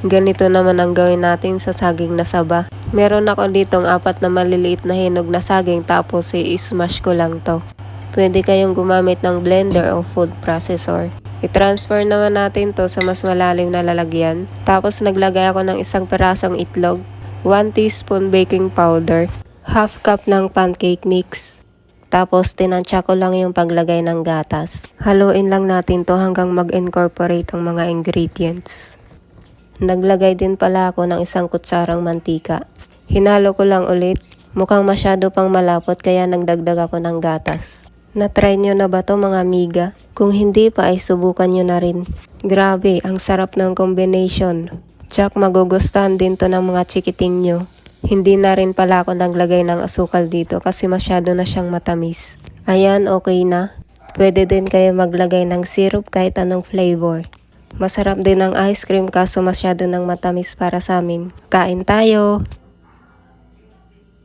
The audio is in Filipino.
Ganito naman ang gawin natin sa saging na saba. Meron ako ditong 4 na maliliit na hinog na saging tapos i-smash ko lang to. Pwede kayong gumamit ng blender o food processor. I-transfer naman natin to sa mas malalim na lalagyan. Tapos naglagay ako ng 1 pirasong itlog, 1 teaspoon baking powder, half cup ng pancake mix. Tapos tinansya ko lang yung paglagay ng gatas. Haluin lang natin to hanggang mag-incorporate ang mga ingredients. Naglagay din pala ako ng 1 kutsarang mantika. Hinalo ko lang ulit. Mukhang masyado pang malapot kaya nagdagdag ako ng gatas. Na-try nyo na ba to mga amiga? Kung hindi pa ay subukan nyo na rin. Grabe, ang sarap ng combination. Tsak magugustuhan din to ng mga chikiting nyo. Hindi na rin pala ako naglagay ng asukal dito kasi masyado na siyang matamis. Ayan, okay na. Pwede din kayo maglagay ng syrup kahit anong flavor. Masarap din ang ice cream kaso masyado ng matamis para sa amin. Kain tayo!